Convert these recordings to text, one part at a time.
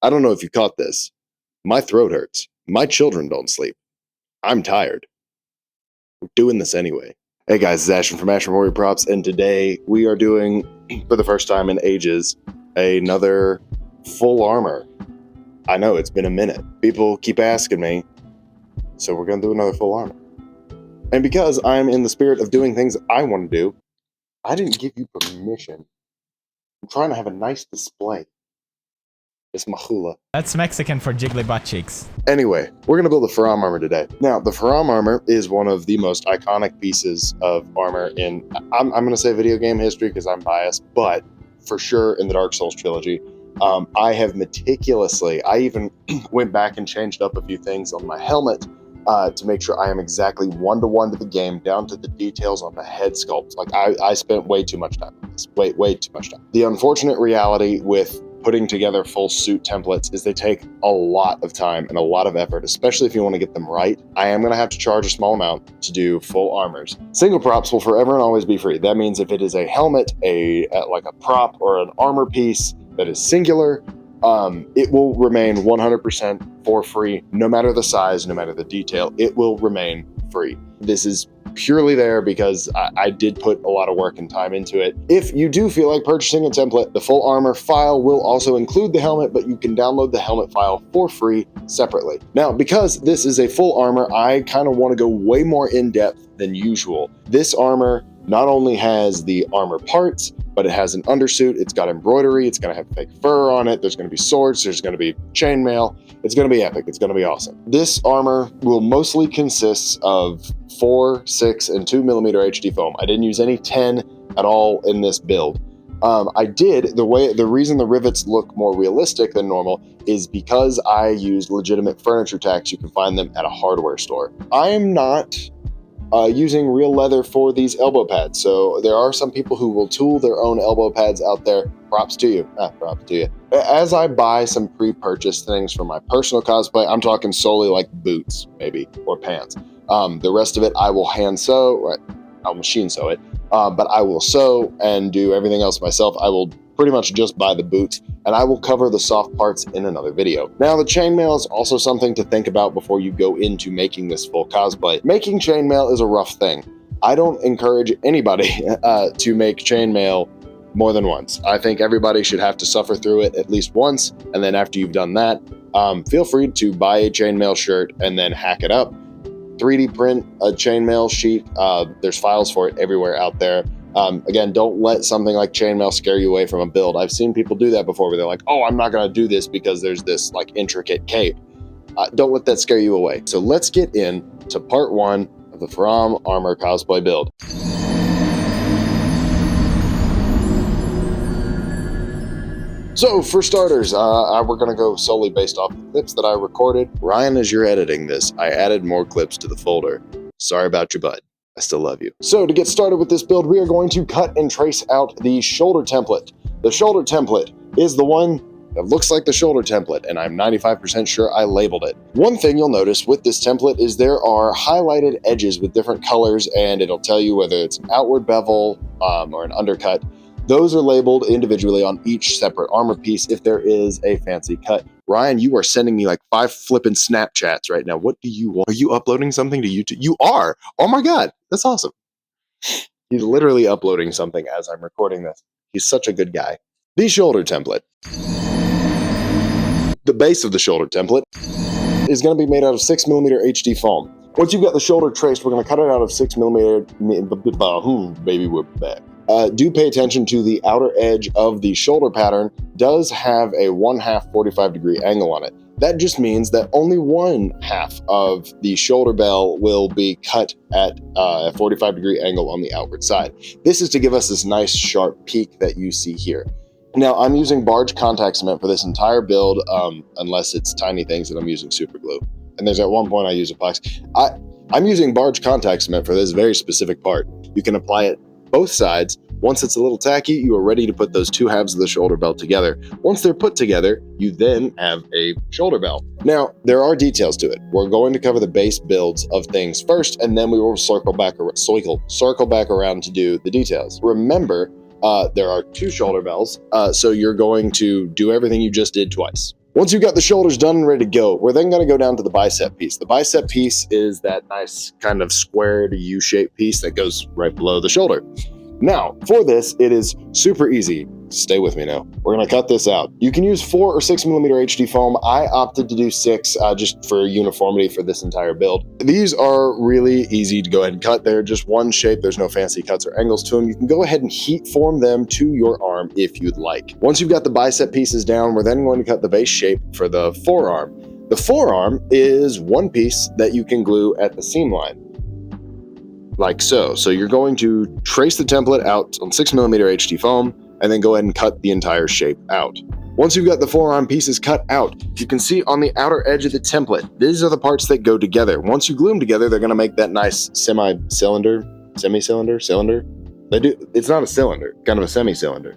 I don't know if you caught this. My throat hurts. My children don't sleep. I'm tired. We're doing this anyway. Hey guys, it's Ashton from Ashton Warrior Props, and today we are doing, for the first time in ages, another full armor. I know, it's been a minute. People keep asking me, so we're going to do another full armor. And because I'm in the spirit of doing things I want to do, I didn't give you permission. I'm trying to have a nice display. It's Mahula. That's Mexican for jiggly butt cheeks. Anyway, we're going to build the Forearm armor today. Now, the Forearm armor is one of the most iconic pieces of armor in, I'm going to say video game history because I'm biased, but for sure in the Dark Souls trilogy. I have meticulously, I even went back and changed up a few things on my helmet to make sure I am exactly one-to-one to the game, down to the details on the head sculpt. Like, I spent way too much time on this, way too much time. The unfortunate reality with putting together full suit templates is they take a lot of time and a lot of effort, especially if you want to get them right. I am going to have to charge a small amount to do full armors. Single props will forever and always be free. That means if it is a helmet, like a prop or an armor piece that is singular, it will remain 100% for free, no matter the size, no matter the detail. It will remain free. This is purely there because I did put a lot of work and time into it. If you do feel like purchasing a template, the full armor file will also include the helmet, but you can download the helmet file for free separately. Now, because this is a full armor, I kind of want to go way more in depth than usual. This armor not only has the armor parts, but it has an undersuit, it's got embroidery, it's gonna have fake fur on it, there's gonna be swords, there's gonna be chainmail. It's gonna be epic, it's gonna be awesome. This armor will mostly consist of 4, 6, and 2mm HD foam. I didn't use any 10 at all in this build. The reason the rivets look more realistic than normal is because I used legitimate furniture tacks. You can find them at a hardware store. I am not using real leather for these elbow pads. So there are some people who will tool their own elbow pads out there. Props to you. Props to you. As I buy some pre-purchased things for my personal cosplay, I'm talking solely like boots, maybe, or pants. The rest of it I will hand sew, I'll machine sew it, but I will sew and do everything else myself. I will pretty much just buy the boots, and I will cover the soft parts in another video. Now, the chainmail is also something to think about before you go into making this full cosplay. Making chainmail is a rough thing. I don't encourage anybody to make chainmail more than once. I think everybody should have to suffer through it at least once, and then after you've done that, feel free to buy a chainmail shirt and then hack it up. 3D print a chainmail sheet. There's files for it everywhere out there. Again, don't let something like chainmail scare you away from a build. I've seen people do that before where they're like, oh, I'm not going to do this because there's this like intricate cape. Don't let that scare you away. So let's get into part 1 of the Forearm armor cosplay build. So for starters, we're going to go solely based off the clips that I recorded. Ryan, as you're editing this, I added more clips to the folder. Sorry about your butt. I still love you. So to get started with this build, we are going to cut and trace out the shoulder template. The shoulder template is the one that looks like the shoulder template, and I'm 95% sure I labeled it. One thing you'll notice with this template is there are highlighted edges with different colors, and it'll tell you whether it's an outward bevel or an undercut. Those are labeled individually on each separate armor piece if there is a fancy cut. Ryan, you are sending me like 5 flipping Snapchats right now. What do you want? Are you uploading something to YouTube? You are! Oh my God, that's awesome. He's literally uploading something as I'm recording this. He's such a good guy. The shoulder template. The base of the shoulder template is going to be made out of 6mm HD foam. Once you've got the shoulder traced, we're going to cut it out of 6mm. Baby, we're back. Do pay attention to the outer edge of the shoulder pattern does have a 1/2 45-degree angle on it. That just means that only 1/2 of the shoulder bell will be cut at a 45-degree angle on the outward side. This is to give us this nice sharp peak that you see here. Now, I'm using barge contact cement for this entire build, unless it's tiny things that I'm using super glue. And there's at one point I use epoxy. I'm using barge contact cement for this very specific part. You can apply it both sides. Once it's a little tacky, you are ready to put those 2 halves of the shoulder belt together. Once they're put together, you then have a shoulder belt. Now, there are details to it. We're going to cover the base builds of things first, and then we will circle back around to do the details. Remember, there are 2 shoulder bells, so you're going to do everything you just did twice. Once you've got the shoulders done and ready to go, we're then going to go down to the bicep piece. The bicep piece is that nice kind of square to U-shaped piece that goes right below the shoulder. Now, for this, it is super easy. Stay with me now. We're going to cut this out. You can use 4 or 6 millimeter HD foam. I opted to do 6 just for uniformity for this entire build. These are really easy to go ahead and cut. They're just one shape. There's no fancy cuts or angles to them. You can go ahead and heat form them to your arm if you'd like. Once you've got the bicep pieces down, we're then going to cut the base shape for the forearm. The forearm is one piece that you can glue at the seam line, like so. So you're going to trace the template out on 6 millimeter HD foam and then go ahead and cut the entire shape out. Once you've got the forearm pieces cut out, you can see on the outer edge of the template, these are the parts that go together. Once you glue them together, they're going to make that nice semi-cylinder. They do. It's not a cylinder, kind of a semi-cylinder.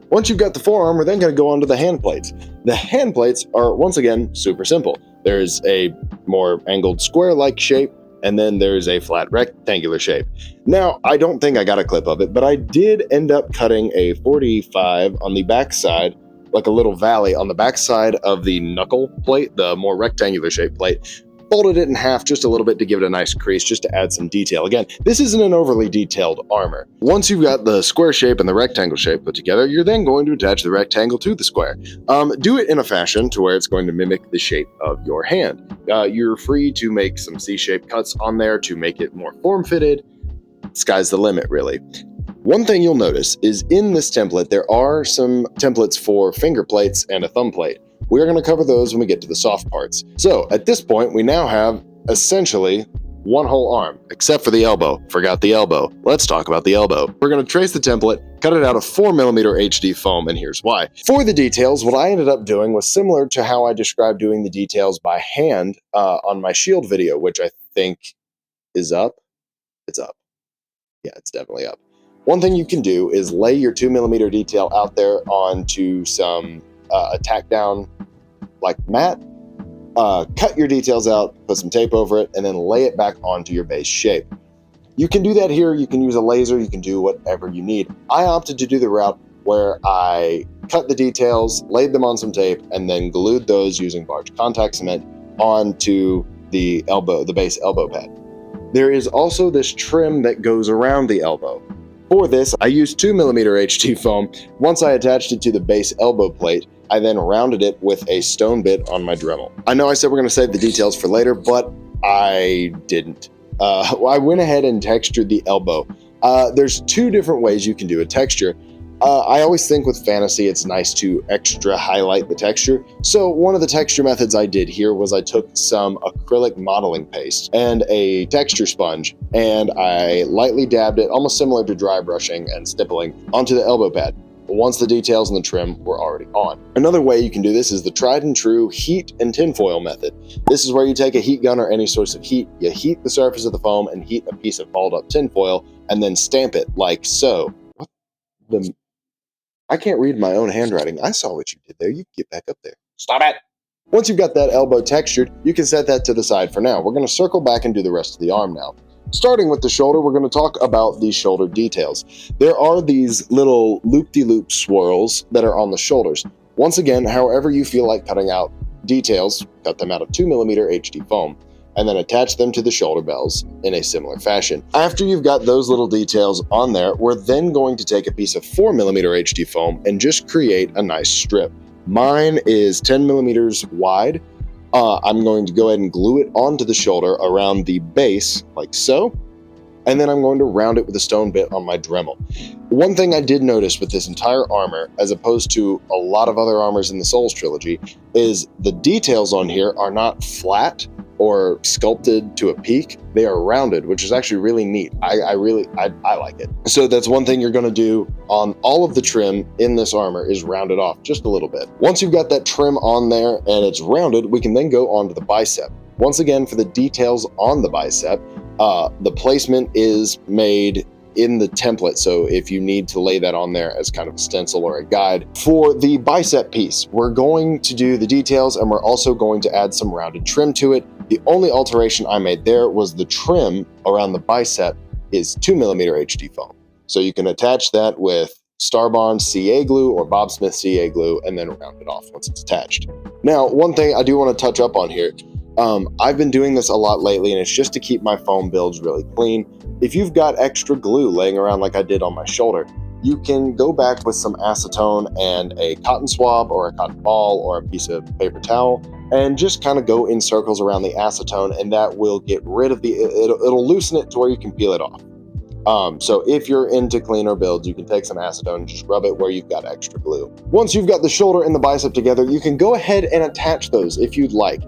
Once you've got the forearm, we're then going to go on to the hand plates. The hand plates are, once again, super simple. There's a more angled square-like shape, and then there's a flat rectangular shape. Now, I don't think I got a clip of it, but I did end up cutting a 45 on the backside, like a little valley on the backside of the knuckle plate, the more rectangular shaped plate. Folded it in half just a little bit to give it a nice crease, just to add some detail. Again, this isn't an overly detailed armor. Once you've got the square shape and the rectangle shape put together, you're then going to attach the rectangle to the square. Do it in a fashion to where it's going to mimic the shape of your hand. You're free to make some C-shaped cuts on there to make it more form-fitted. Sky's the limit, really. One thing you'll notice is in this template, there are some templates for finger plates and a thumb plate. We're going to cover those when we get to the soft parts. So at this point, we now have essentially one whole arm, except for the elbow. Forgot the elbow. Let's talk about the elbow. We're going to trace the template, cut it out of 4 millimeter HD foam, and here's why. For the details, what I ended up doing was similar to how I described doing the details by hand on my shield video, which I think is up. It's up. Yeah, it's definitely up. One thing you can do is lay your 2 millimeter detail out there onto some a tack down like mat, cut your details out, put some tape over it, and then lay it back onto your base shape. You can do that here, you can use a laser, you can do whatever you need. I opted to do the route where I cut the details, laid them on some tape, and then glued those using barge contact cement onto the elbow, the base elbow pad. There is also this trim that goes around the elbow. For this, I used 2 millimeter HD foam. Once I attached it to the base elbow plate, I then rounded it with a stone bit on my Dremel. I know I said we're going to save the details for later, but I didn't. I went ahead and textured the elbow. There's 2 different ways you can do a texture. I always think with fantasy, it's nice to extra highlight the texture. So one of the texture methods I did here was I took some acrylic modeling paste and a texture sponge, and I lightly dabbed it, almost similar to dry brushing and stippling, onto the elbow pad once the details and the trim were already on. Another way you can do this is the tried and true heat and tinfoil method. This is where you take a heat gun or any source of heat, you heat the surface of the foam and heat a piece of balled up tinfoil, and then stamp it like so. What the... I can't read my own handwriting. I saw what you did there. You get back up there. Stop it! Once you've got that elbow textured, you can set that to the side for now. We're going to circle back and do the rest of the arm now. Starting with the shoulder, we're going to talk about the shoulder details. There are these little loop-de-loop swirls that are on the shoulders. Once again, however you feel like cutting out details, cut them out of 2 millimeter HD foam, and then attach them to the shoulder bells in a similar fashion. After you've got those little details on there, we're then going to take a piece of 4 millimeter HD foam and just create a nice strip. Mine is 10 millimeters wide. I'm going to go ahead and glue it onto the shoulder around the base, like so, and then I'm going to round it with a stone bit on my Dremel. One thing I did notice with this entire armor, as opposed to a lot of other armors in the Souls trilogy, is the details on here are not flat or sculpted to a peak. They are rounded, which is actually really neat. I like it. So that's one thing you're going to do on all of the trim in this armor is round it off just a little bit. Once you've got that trim on there and it's rounded, we can then go on to the bicep. Once again, for the details on the bicep, the placement is made in the template, so if you need to lay that on there as kind of a stencil or a guide. For the bicep piece, we're going to do the details and we're also going to add some rounded trim to it. The only alteration I made there was the trim around the bicep is 2 millimeter HD foam. So you can attach that with Starbond CA glue or Bob Smith CA glue, and then round it off once it's attached. Now, one thing I do want to touch up on here, I've been doing this a lot lately, and it's just to keep my foam builds really clean. If you've got extra glue laying around like I did on my shoulder, you can go back with some acetone and a cotton swab or a cotton ball or a piece of paper towel and just kind of go in circles around the acetone, and that will get rid of it'll loosen it to where you can peel it off. So if you're into cleaner builds, you can take some acetone and just rub it where you've got extra glue. Once you've got the shoulder and the bicep together, you can go ahead and attach those if you'd like.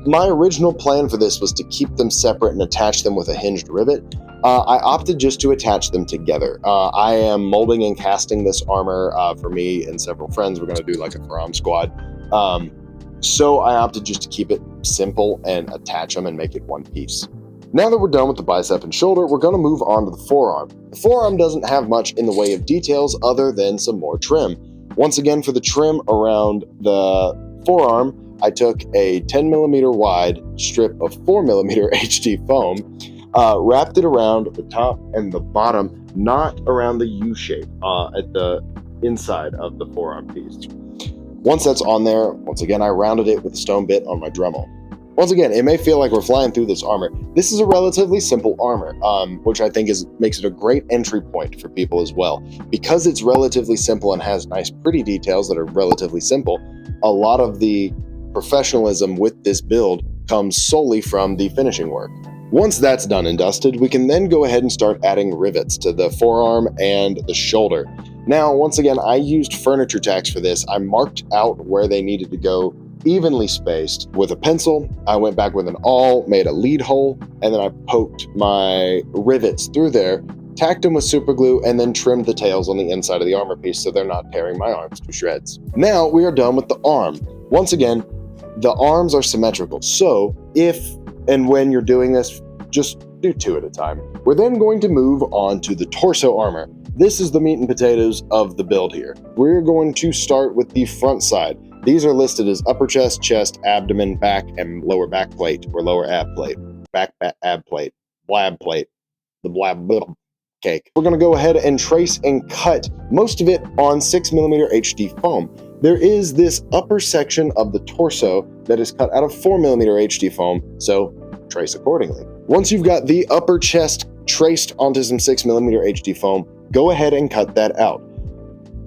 My original plan for this was to keep them separate and attach them with a hinged rivet. I opted just to attach them together. I am molding and casting this armor for me and several friends. We're going to do like a Faraam squad. So I opted just to keep it simple and attach them and make it one piece. Now that we're done with the bicep and shoulder, we're going to move on to the forearm. The forearm doesn't have much in the way of details other than some more trim. Once again, for the trim around the forearm, I took a 10mm wide strip of 4mm HD foam, wrapped it around the top and the bottom, not around the U shape at the inside of the forearm piece. Once that's on there, once again, I rounded it with a stone bit on my Dremel. Once again, it may feel like we're flying through this armor. This is a relatively simple armor, which I think makes it a great entry point for people as well. Because it's relatively simple and has nice, pretty details that are relatively simple, a lot of the professionalism with this build comes solely from the finishing work. Once that's done and dusted, we can then go ahead and start adding rivets to the forearm and the shoulder. Now, once again, I used furniture tacks for this. I marked out where they needed to go evenly spaced with a pencil. I went back with an awl, made a lead hole, and then I poked my rivets through there, tacked them with super glue, and then trimmed the tails on the inside of the armor piece so they're not tearing my arms to shreds. Now we are done with the arm. Once again, the arms are symmetrical, so if and when you're doing this, just do 2 at a time. We're then going to move on to the torso armor. This is the meat and potatoes of the build here. We're going to start with the front side. These are listed as upper chest, chest, abdomen, back, and lower back plate, or lower ab plate, back ab plate, blab plate, the blab cake. We're gonna go ahead and trace and cut most of it on 6mm HD foam. There is this upper section of the torso that is cut out of 4mm HD foam, so trace accordingly. Once you've got the upper chest traced onto some 6mm HD foam, go ahead and cut that out.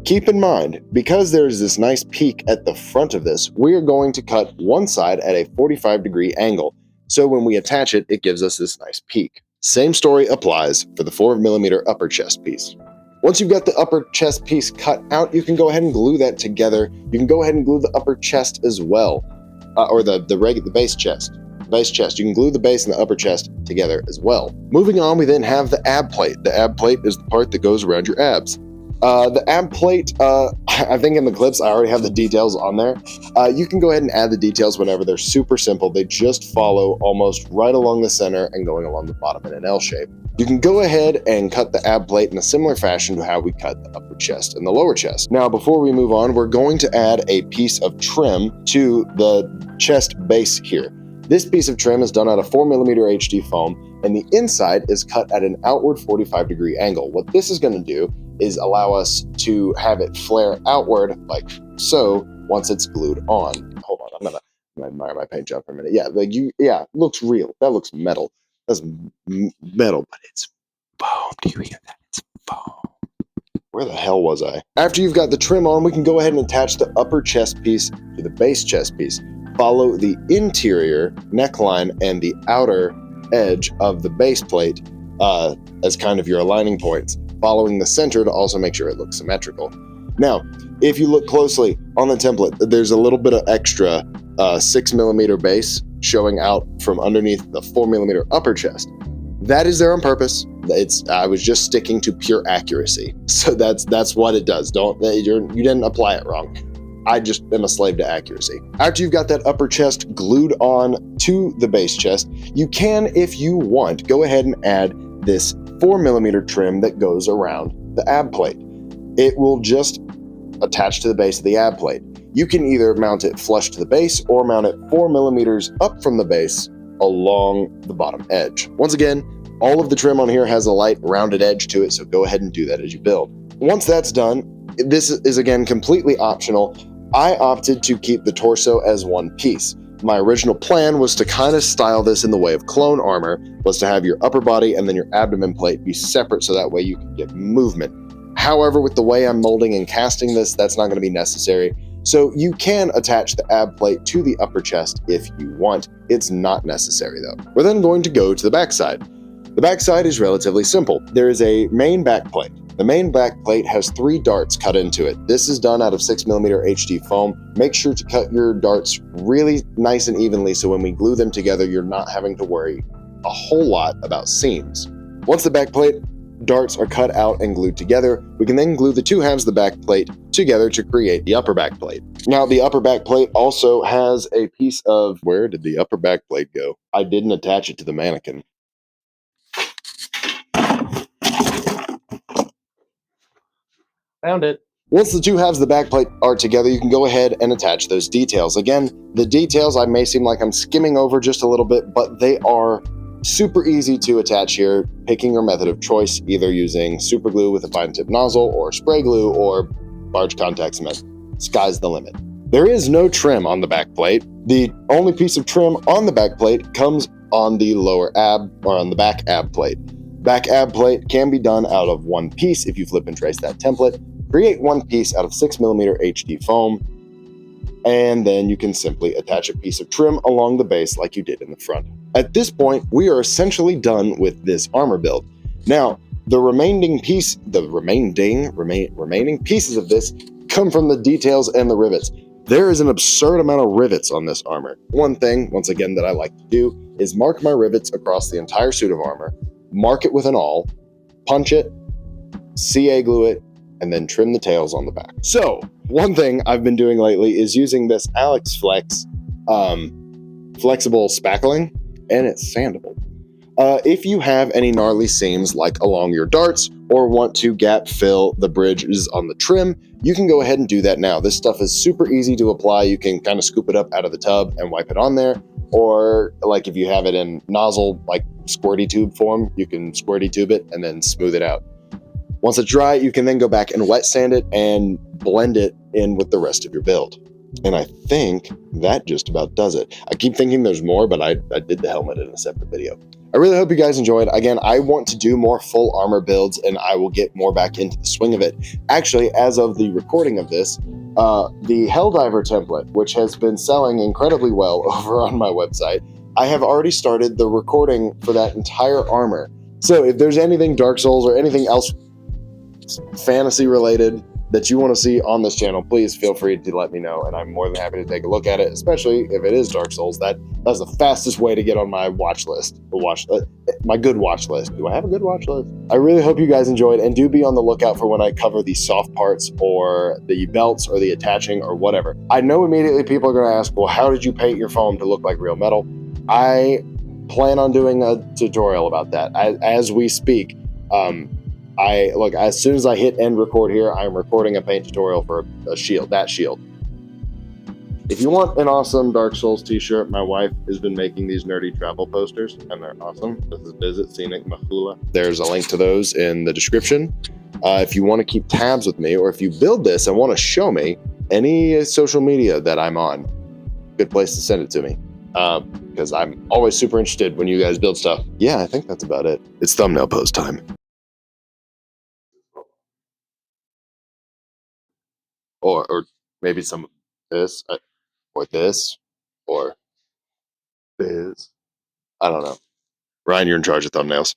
Keep in mind, because there's this nice peak at the front of this, we are going to cut one side at a 45-degree angle. So when we attach it, it gives us this nice peak. Same story applies for the 4mm upper chest piece. Once you've got the upper chest piece cut out, you can go ahead and glue that together. You can go ahead and glue the upper chest as well, or the base chest. You can glue the base and the upper chest together as well. Moving on, we then have the ab plate. The ab plate is the part that goes around your abs. The ab plate, I think in the clips, I already have the details on there. You can go ahead and add the details whenever. They're super simple. They just follow almost right along the center and going along the bottom in an L shape. You can go ahead and cut the ab plate in a similar fashion to how we cut the upper chest and the lower chest. Now, before we move on, we're going to add a piece of trim to the chest base here. This piece of trim is done out of 4mm HD foam, and the inside is cut at an outward 45-degree angle. What this is going to do is allow us to have it flare outward like so once it's glued on. Hold on, I'm gonna admire my paint job for a minute. Yeah, looks real. That looks metal. That's metal, but it's foam. Do you hear that? It's foam. Where the hell was I? After you've got the trim on, we can go ahead and attach the upper chest piece to the base chest piece. Follow the interior neckline and the outer edge of the base plate as kind of your aligning points, following the center to also make sure it looks symmetrical. Now, if you look closely on the template, there's a little bit of extra 6mm base showing out from underneath the 4mm upper chest. That is there on purpose. I was just sticking to pure accuracy. So that's what it does. You didn't apply it wrong. I just am a slave to accuracy. After you've got that upper chest glued on to the base chest, you can, if you want, go ahead and add this 4mm trim that goes around the ab plate. It will just attach to the base of the ab plate. You can either mount it flush to the base or mount it 4mm up from the base along the bottom edge. Once again, all of the trim on here has a light rounded edge to it, so go ahead and do that as you build. Once that's done, this is again completely optional. I opted to keep the torso as one piece. My original plan was to kind of style this in the way of clone armor, was to have your upper body and then your abdomen plate be separate so that way you can get movement. However, with the way I'm molding and casting this, that's not going to be necessary. So you can attach the ab plate to the upper chest if you want. It's not necessary though. We're then going to go to the backside. The backside is relatively simple. There is a main back plate. The main back plate has 3 darts cut into it. This is done out of 6mm HD foam. Make sure to cut your darts really nice and evenly so when we glue them together, you're not having to worry a whole lot about seams. Once the back plate darts are cut out and glued together, we can then glue the 2 halves of the back plate together to create the upper back plate. Now, the upper back plate also has a piece of... Where did the upper back plate go? I didn't attach it to the mannequin. Found it. Once the 2 halves of the backplate are together, you can go ahead and attach those details. Again, the details I may seem like I'm skimming over just a little bit, but they are super easy to attach here, picking your method of choice, either using super glue with a fine tip nozzle or spray glue or large contact cement. Sky's the limit. There is no trim on the backplate. The only piece of trim on the backplate comes on the lower ab or on the back ab plate. Back ab plate can be done out of one piece if you flip and trace that template. Create one piece out of 6mm HD foam, and then you can simply attach a piece of trim along the base like you did in the front. At this point, we are essentially done with this armor build. Now, the remaining pieces of this come from the details and the rivets. There is an absurd amount of rivets on this armor. One thing, once again, that I like to do is mark my rivets across the entire suit of armor, mark it with an awl, punch it, CA glue it, and then trim the tails on the back. So, one thing I've been doing lately is using this Alex Flex flexible spackling, and it's sandable. If you have any gnarly seams like along your darts or want to gap fill the bridges on the trim, you can go ahead and do that now. This stuff is super easy to apply. You can kind of scoop it up out of the tub and wipe it on there, or like if you have it in nozzle, like squirty tube form, you can squirty tube it and then smooth it out. Once it's dry, you can then go back and wet sand it and blend it in with the rest of your build. And I think that just about does it. I keep thinking there's more, but I did the helmet in a separate video. I really hope you guys enjoyed. Again, I want to do more full armor builds, and I will get more back into the swing of it. Actually, as of the recording of this, the Helldiver template, which has been selling incredibly well over on my website, I have already started the recording for that entire armor. So if there's anything Dark Souls or anything else fantasy related that you want to see on this channel, please feel free to let me know, and I'm more than happy to take a look at it, especially if it is Dark Souls. That's the fastest way to get on my watch list. My good watch list. Do I have a good watch list? I really hope you guys enjoyed, and do be on the lookout for when I cover the soft parts or the belts or the attaching or whatever. I know immediately people are going to ask, well, how did you paint your foam to look like real metal? I plan on doing a tutorial about that as we speak. As soon as I hit end record here, I'm recording a paint tutorial for a shield, that shield. If you want an awesome Dark Souls t-shirt, my wife has been making these nerdy travel posters, and they're awesome. This is Visit Scenic Mahula. There's a link to those in the description. If you want to keep tabs with me, or if you build this and want to show me any social media that I'm on, good place to send it to me. Because I'm always super interested when you guys build stuff. Yeah, I think that's about it. It's thumbnail pose time. Or maybe some of this, or this, or this. I don't know. Ryan, you're in charge of thumbnails.